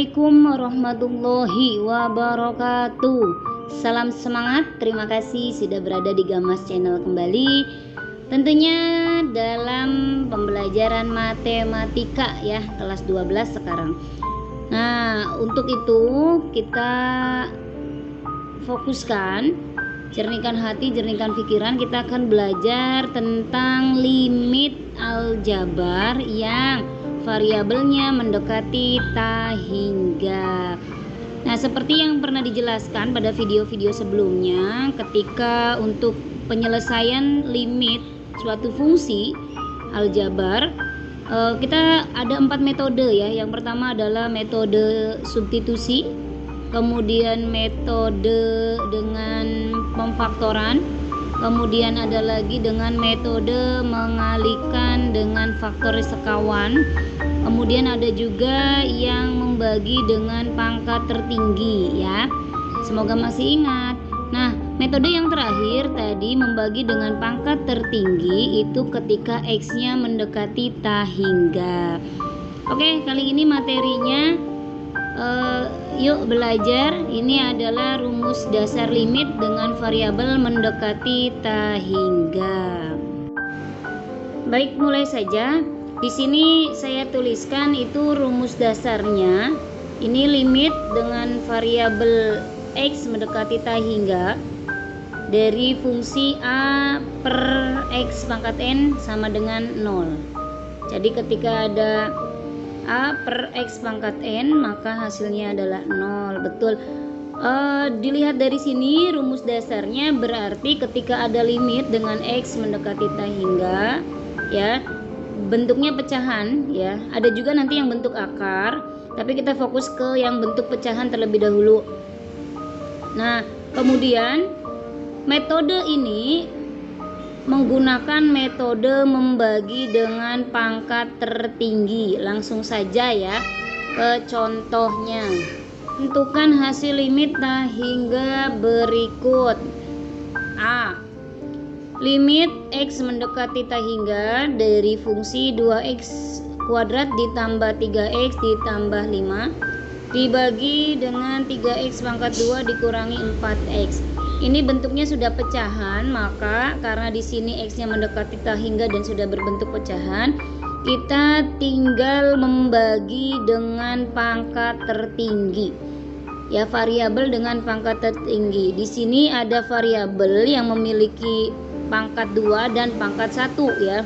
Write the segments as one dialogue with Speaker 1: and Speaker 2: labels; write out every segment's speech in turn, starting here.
Speaker 1: Assalamualaikum warahmatullahi wabarakatuh. Salam semangat, terima kasih sudah berada di Gamas Channel kembali. Tentunya dalam pembelajaran matematika ya, kelas 12 sekarang. Nah, untuk itu kita fokuskan, jernihkan hati, jernihkan pikiran. Kita akan belajar tentang limit aljabar yang variabelnya mendekati ta hingga. Nah, seperti yang pernah dijelaskan pada video-video sebelumnya, ketika untuk penyelesaian limit suatu fungsi aljabar, kita ada 4 metode ya. Yang pertama adalah metode substitusi, kemudian metode dengan pemfaktoran, kemudian ada lagi dengan metode mengalihkan dengan faktor sekawan, kemudian ada juga yang membagi dengan pangkat tertinggi ya. Semoga masih ingat. Nah, metode yang terakhir tadi membagi dengan pangkat tertinggi itu ketika X-nya mendekati ta hingga. Oke, kali ini materinya yuk belajar. Ini adalah rumus dasar limit dengan variabel mendekati ta hingga. Baik, mulai saja. Di sini saya tuliskan itu rumus dasarnya. Ini limit dengan variabel X mendekati ta hingga dari fungsi A per X pangkat N sama dengan 0. Jadi ketika ada A per X pangkat N, maka hasilnya adalah 0. Betul. Dilihat dari sini rumus dasarnya berarti ketika ada limit dengan X mendekati ta hingga ya, bentuknya pecahan ya. Ada juga nanti yang bentuk akar, tapi kita fokus ke yang bentuk pecahan terlebih dahulu. Nah, kemudian metode ini menggunakan metode membagi dengan pangkat tertinggi. Langsung saja ya ke contohnya. Tentukan hasil limit ta hingga berikut. A. Limit X mendekati ta hingga dari fungsi 2X kuadrat ditambah 3X ditambah 5 dibagi dengan 3X pangkat 2 dikurangi 4X. Ini bentuknya sudah pecahan, maka karena di sini X-nya mendekati ta hingga dan sudah berbentuk pecahan, kita tinggal membagi dengan pangkat tertinggi. Ya, variabel dengan pangkat tertinggi. Di sini ada variabel yang memiliki pangkat 2 dan pangkat 1 ya.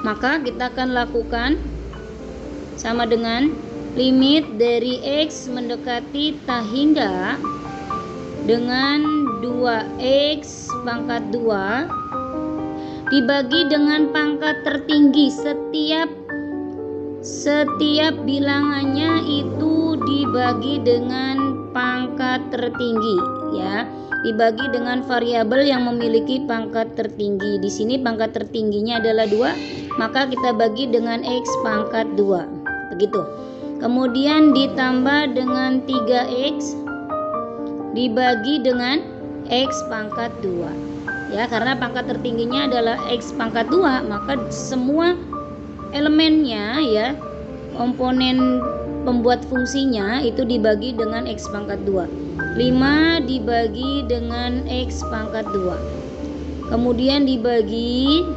Speaker 1: Maka kita akan lakukan sama dengan limit dari X mendekati ta hingga dengan 2X pangkat 2 dibagi dengan pangkat tertinggi. Setiap bilangannya itu dibagi dengan pangkat tertinggi ya, dibagi dengan variabel yang memiliki pangkat tertinggi. Di sini pangkat tertingginya adalah 2, maka kita bagi dengan X pangkat 2. Begitu. Kemudian ditambah dengan 3X dibagi dengan X pangkat 2 ya, karena pangkat tertingginya adalah X pangkat 2, maka semua elemennya ya, komponen pembuat fungsinya itu dibagi dengan X pangkat 2. 5 dibagi dengan X pangkat 2, kemudian dibagi,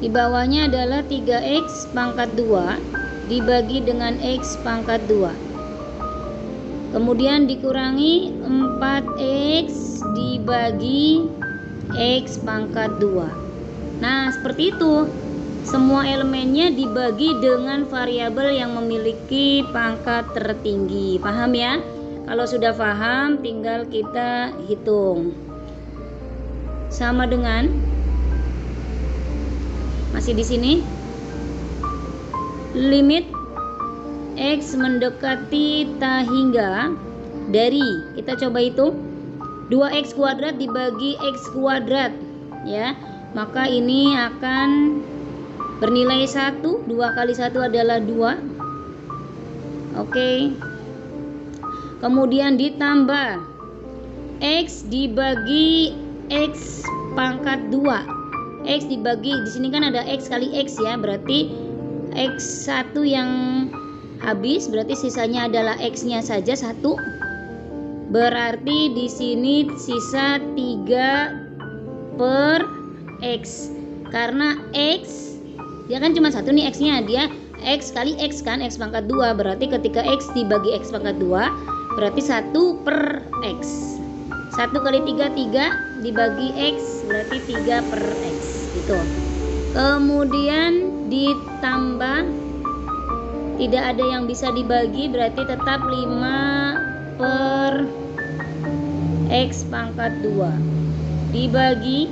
Speaker 1: di bawahnya adalah 3X pangkat 2 dibagi dengan X pangkat 2, kemudian dikurangi 4X dibagi X pangkat 2. Nah, seperti itu. Semua elemennya dibagi dengan variabel yang memiliki pangkat tertinggi. Paham ya? Kalau sudah paham, tinggal kita hitung. Sama dengan, masih di sini, limit X mendekati ta hingga dari, kita coba hitung, 2X kuadrat dibagi X kuadrat ya, maka ini akan bernilai 1. 2 kali 1 adalah 2. Oke. Kemudian ditambah X dibagi X pangkat 2. X dibagi, di sini kan ada X kali X ya, berarti X1 yang habis, berarti sisanya adalah X-nya saja 1. Berarti di sini sisa 3 per X. Karena X dia kan cuma 1 nih X-nya, dia X kali X kan, X pangkat 2. Berarti ketika X dibagi X pangkat 2 berarti 1 per X. 1 kali 3 3 dibagi X berarti 3 per X gitu. Kemudian ditambah, tidak ada yang bisa dibagi, berarti tetap 5 per X pangkat 2 dibagi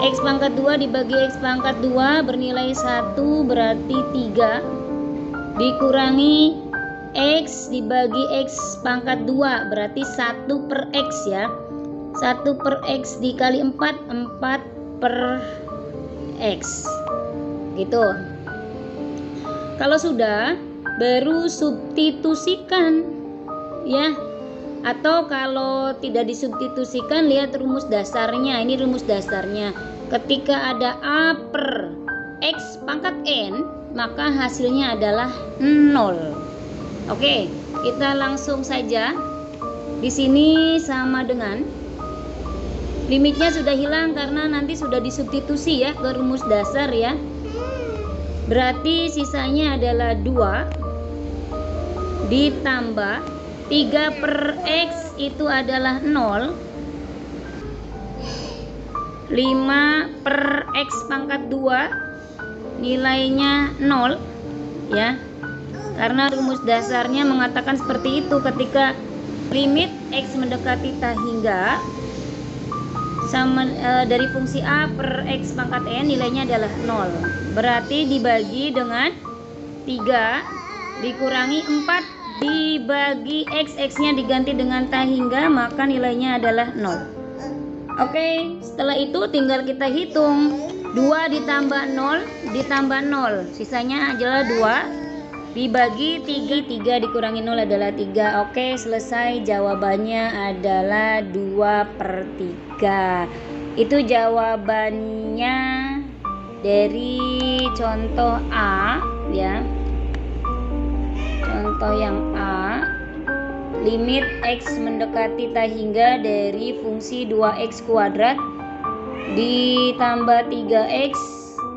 Speaker 1: X pangkat 2 dibagi X pangkat 2 bernilai 1 berarti 3 dikurangi X dibagi X pangkat 2 berarti 1 per X ya. 1 per X dikali 4 per X gitu. Kalau sudah, baru substitusikan ya. Atau kalau tidak disubstitusikan, lihat rumus dasarnya. Ini rumus dasarnya. Ketika ada A per X pangkat N, maka hasilnya adalah 0. Oke, kita langsung saja. Di sini sama dengan limitnya sudah hilang karena nanti sudah disubstitusi ya ke rumus dasar ya. Berarti sisanya adalah 2 ditambah 3 per X itu adalah 0. 5 per X pangkat 2 nilainya 0 ya. Karena rumus dasarnya mengatakan seperti itu, ketika limit X mendekati tak hingga sama dari fungsi A per X pangkat N nilainya adalah 0. Berarti dibagi dengan 3 dikurangi 4 dibagi X, X-nya diganti dengan tak hingga, maka nilainya adalah 0. Oke, setelah itu tinggal kita hitung. 2 ditambah 0 ditambah 0, sisanya adalah 2 dibagi 3 dikurangi 0 adalah 3. Oke, selesai. Jawabannya adalah 2 per 3. Itu jawabannya dari contoh A ya. Contoh yang A, limit X mendekati tak hingga dari fungsi 2X kuadrat ditambah 3X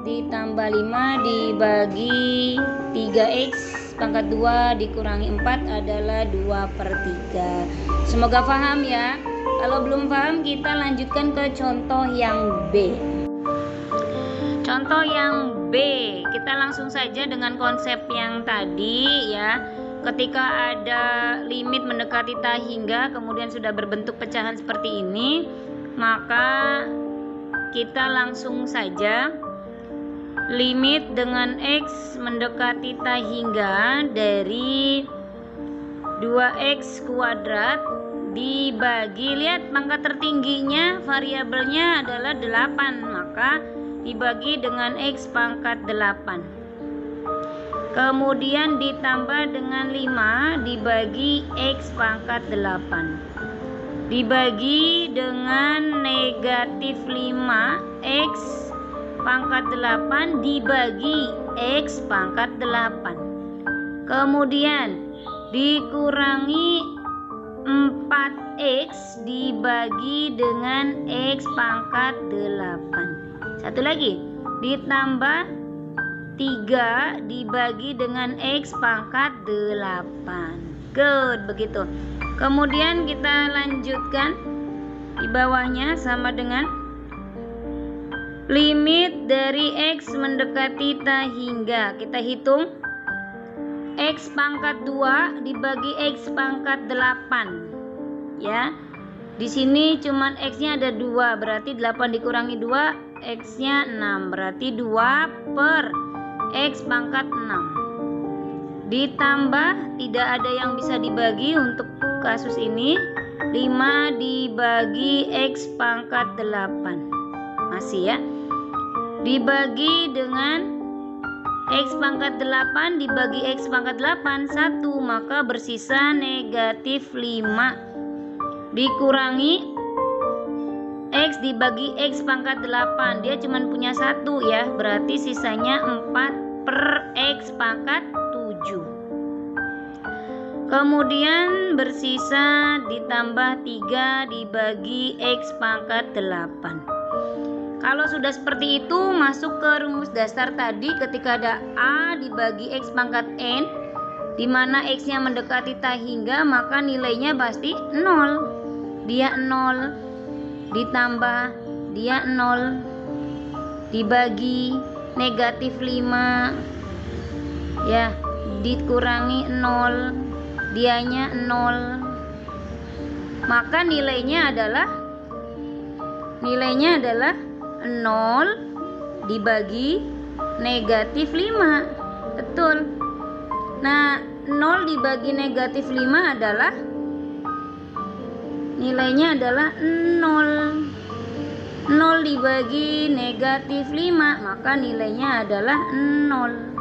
Speaker 1: ditambah 5 dibagi 3X pangkat 2 dikurangi 4 adalah 2 per 3. Semoga paham ya. Kalau belum paham, kita lanjutkan ke contoh yang B. Contoh yang B, kita langsung saja dengan konsep yang tadi ya. Ketika ada limit mendekati tak hingga kemudian sudah berbentuk pecahan seperti ini, maka kita langsung saja limit dengan X mendekati tak hingga dari 2X kuadrat dibagi, lihat pangkat tertingginya variabelnya adalah 8, maka dibagi dengan X pangkat 8. Kemudian ditambah dengan 5 dibagi X pangkat 8. Dibagi dengan negatif 5 X pangkat 8 dibagi X pangkat 8. Kemudian dikurangi 4X dibagi dengan X pangkat 8. Satu lagi, ditambah 3 dibagi dengan X pangkat 8. Good, begitu. Kemudian kita lanjutkan di bawahnya sama dengan limit dari X mendekati tak hingga. Kita hitung X pangkat 2 dibagi X pangkat 8 ya. Di sini cuman X-nya ada 2, berarti 8 dikurangi 2, X-nya 6, berarti 2 per X pangkat 6. Ditambah, tidak ada yang bisa dibagi untuk kasus ini, 5 dibagi X pangkat 8. Masih ya. Dibagi dengan X pangkat 8 dibagi X pangkat 8 1, maka bersisa negatif 5 dikurangi X dibagi X pangkat 8, dia cuma punya 1 ya, berarti sisanya 4 per X pangkat Kemudian bersisa ditambah 3 dibagi X pangkat 8. Kalau sudah seperti itu, masuk ke rumus dasar tadi ketika ada A dibagi X pangkat N, di mana X-nya mendekati tak hingga, maka nilainya pasti 0. Dia 0 ditambah dia 0 dibagi negatif 5 ya, dikurangi 0, dianya 0, maka nilainya adalah 0 dibagi negatif 5. Betul. Nah, 0 dibagi negatif 5 adalah nilainya adalah 0. 0 dibagi negatif 5, maka nilainya adalah 0.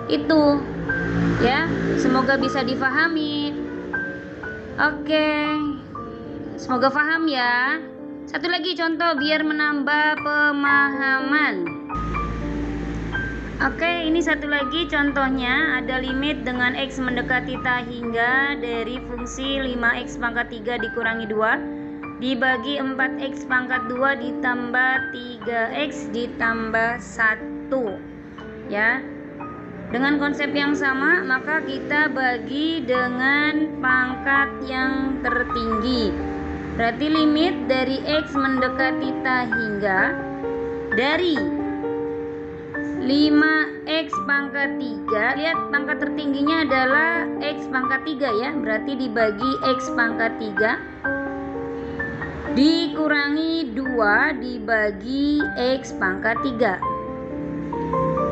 Speaker 1: Itu ya, semoga bisa difahami. Oke, semoga paham ya. Satu lagi contoh biar menambah pemahaman. Oke, ini satu lagi contohnya. Ada limit dengan X mendekati tak hingga dari fungsi 5X pangkat 3 dikurangi 2 dibagi 4X pangkat 2 ditambah 3X ditambah 1 ya. Dengan konsep yang sama, maka kita bagi dengan pangkat yang tertinggi. Berarti limit dari X mendekati tak hingga dari 5X pangkat 3. Lihat, pangkat tertingginya adalah X pangkat 3 ya. Berarti dibagi X pangkat 3 dikurangi 2 dibagi X pangkat 3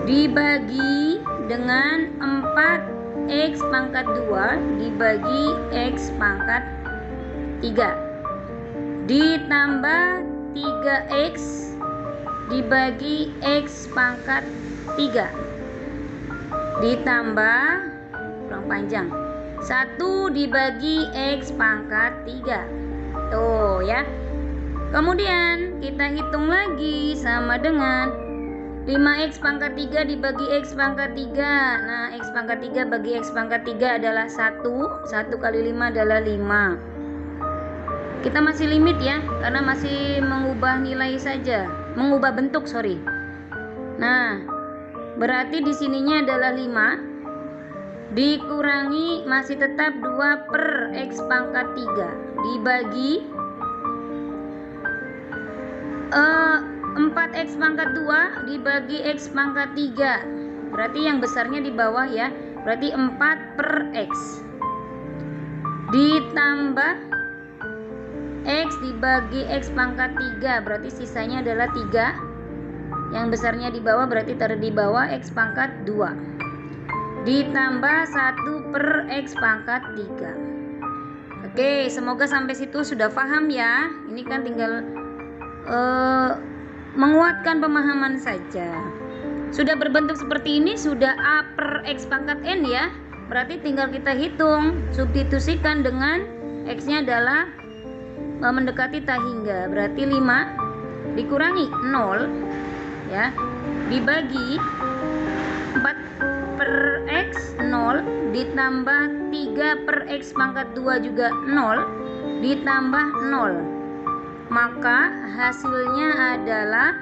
Speaker 1: dibagi dengan 4X pangkat 2 dibagi X pangkat 3 ditambah 3X dibagi X pangkat 3 ditambah kurang panjang 1 dibagi X pangkat 3. Tuh ya. Kemudian kita hitung lagi sama dengan 5X pangkat 3 dibagi X pangkat 3. Nah, X pangkat 3 bagi X pangkat 3 adalah 1. 1 kali 5 adalah 5. Kita masih limit ya, karena masih mengubah nilai saja. Mengubah bentuk, sorry. Nah, berarti di sininya adalah 5. Dikurangi masih tetap 2 per X pangkat 3. Dibagi 4X pangkat 2 dibagi X pangkat 3. Berarti yang besarnya di bawah ya. Berarti 4 per X ditambah X dibagi X pangkat 3. Berarti sisanya adalah 3. Yang besarnya di bawah, berarti taruh di bawah X pangkat 2 ditambah 1 per X pangkat 3. Oke, semoga sampai situ sudah paham ya. Ini kan tinggal menguatkan pemahaman saja. Sudah berbentuk seperti ini, sudah A per X pangkat N ya. Berarti tinggal kita hitung, substitusikan dengan X-nya adalah mendekati tak hingga. Berarti 5 dikurangi 0 ya, dibagi 4 per X 0 ditambah 3 per X pangkat 2 juga 0 ditambah 0. Maka hasilnya adalah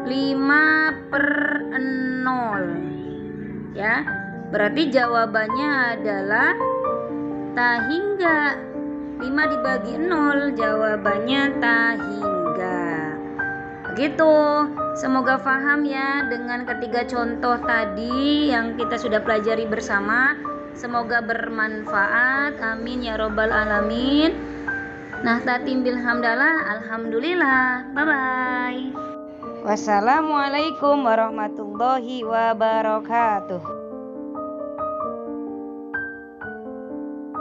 Speaker 1: 5 per 0 ya. Berarti jawabannya adalah tak hingga. 5 dibagi 0 jawabannya tak hingga. Begitu. Semoga paham ya dengan ketiga contoh tadi yang kita sudah pelajari bersama. Semoga bermanfaat. Amin ya robbal alamin. Nah, tatim bilhamdalah, alhamdulillah. Bye-bye. Wassalamualaikum warahmatullahi wabarakatuh.